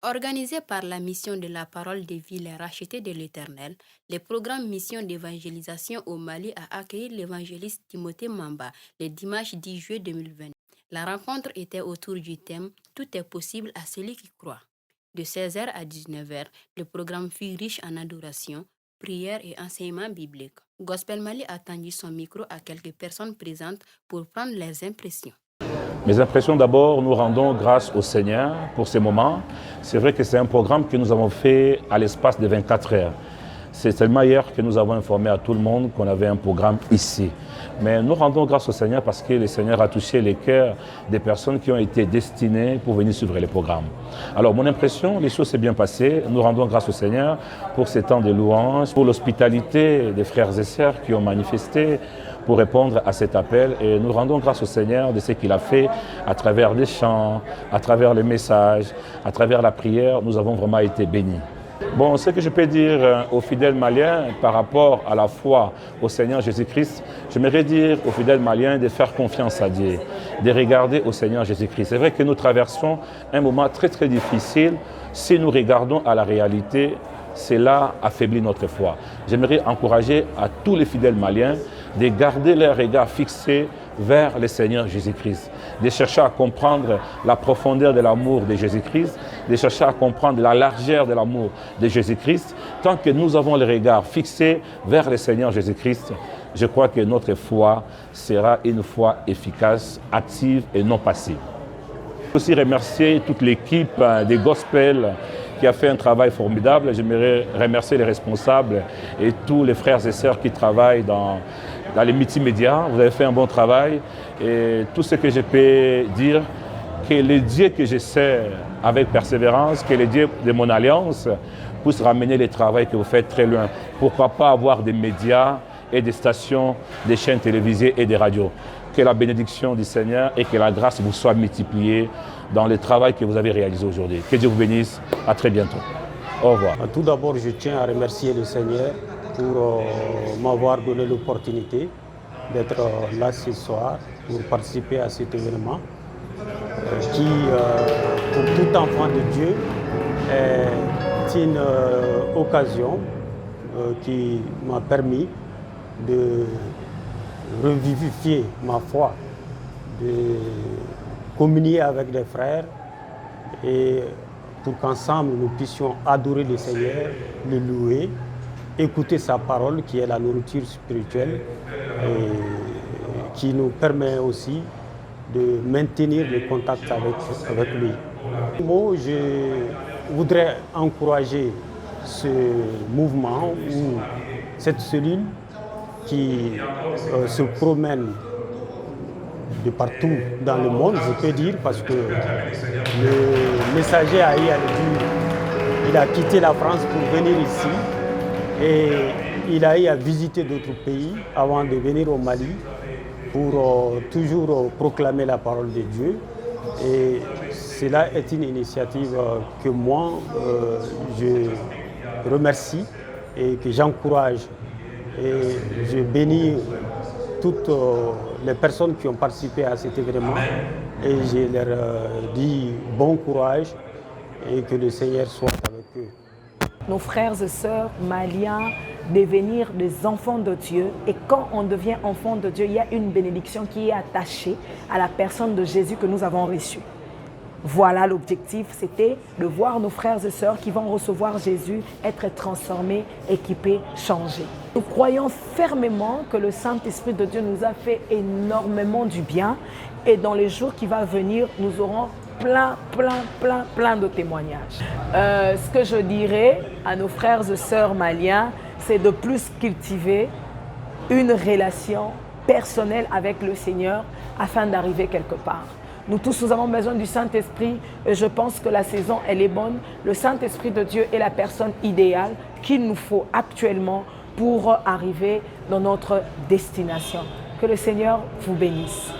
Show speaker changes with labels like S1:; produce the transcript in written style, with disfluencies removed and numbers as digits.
S1: Organisé par la mission de la parole des villes rachetées de l'Éternel, le programme Mission d'évangélisation au Mali a accueilli l'évangéliste Timothée Mamba le dimanche 10 juillet 2020. La rencontre était autour du thème Tout est possible à celui qui croit. De 16h à 19h, le programme fut riche en adoration, prière et enseignement biblique. Gospel Mali a tendu son micro à quelques personnes présentes pour prendre leurs impressions.
S2: Mes impressions d'abord, nous rendons grâce au Seigneur pour ces moments. C'est vrai que c'est un programme que nous avons fait à l'espace de 24 heures. C'est seulement hier que nous avons informé à tout le monde qu'on avait un programme ici. Mais nous rendons grâce au Seigneur parce que le Seigneur a touché les cœurs des personnes qui ont été destinées pour venir suivre les programmes. Alors mon impression, les choses s'est bien passées. Nous rendons grâce au Seigneur pour ces temps de louange, pour l'hospitalité des frères et sœurs qui ont manifesté pour répondre à cet appel. Et nous rendons grâce au Seigneur de ce qu'il a fait à travers les chants, à travers les messages, à travers la prière. Nous avons vraiment été bénis. Bon, ce que je peux dire aux fidèles maliens par rapport à la foi au Seigneur Jésus-Christ, j'aimerais dire aux fidèles maliens de faire confiance à Dieu, de regarder au Seigneur Jésus-Christ. C'est vrai que nous traversons un moment très très difficile. Si nous regardons à la réalité, cela affaiblit notre foi. J'aimerais encourager à tous les fidèles maliens de garder leur regard fixé vers le Seigneur Jésus-Christ, de chercher à comprendre la profondeur de l'amour de Jésus-Christ, de chercher à comprendre la largeur de l'amour de Jésus-Christ. Tant que nous avons le regard fixé vers le Seigneur Jésus-Christ, je crois que notre foi sera une foi efficace, active et non passive. Je veux aussi remercier toute l'équipe des Gospels qui a fait un travail formidable. J'aimerais remercier les responsables et tous les frères et sœurs qui travaillent dans les multimédias. Vous avez fait un bon travail. Et tout ce que je peux dire, que le Dieu que je sers avec persévérance, que le Dieu de mon alliance puisse ramener le travail que vous faites très loin. Pourquoi pas avoir des médias et des stations, des chaînes télévisées et des radios. Que la bénédiction du Seigneur et que la grâce vous soit multipliée dans le travail que vous avez réalisé aujourd'hui. Que Dieu vous bénisse. À très bientôt. Au revoir.
S3: Tout d'abord, je tiens à remercier le Seigneur pour m'avoir donné l'opportunité d'être là ce soir pour participer à cet événement qui, pour tout enfant de Dieu, est une occasion qui m'a permis de revivifier ma foi, de communier avec les frères et pour qu'ensemble nous puissions adorer le Seigneur, le louer, écouter sa parole qui est la nourriture spirituelle et qui nous permet aussi de maintenir le contact avec lui. Je voudrais encourager ce mouvement ou cette cellule qui se promène de partout dans le monde, je peux dire, parce que le messager il a quitté la France pour venir ici et il a eu à visiter d'autres pays avant de venir au Mali pour toujours proclamer la parole de Dieu. Et cela est une initiative que moi, je remercie et que j'encourage. Et je bénis toutes les personnes qui ont participé à cet événement et je leur dis bon courage et que le Seigneur soit avec eux.
S4: Nos frères et sœurs maliens devenir des enfants de Dieu, et quand on devient enfant de Dieu, il y a une bénédiction qui est attachée à la personne de Jésus que nous avons reçue. Voilà l'objectif, c'était de voir nos frères et sœurs qui vont recevoir Jésus être transformés, équipés, changés. Nous croyons fermement que le Saint-Esprit de Dieu nous a fait énormément du bien et dans les jours qui vont venir, nous aurons plein de témoignages. Ce que je dirais à nos frères et sœurs maliens, c'est de plus cultiver une relation personnelle avec le Seigneur afin d'arriver quelque part. Nous tous, nous avons besoin du Saint-Esprit et je pense que la saison, elle est bonne. Le Saint-Esprit de Dieu est la personne idéale qu'il nous faut actuellement pour arriver dans notre destination. Que le Seigneur vous bénisse.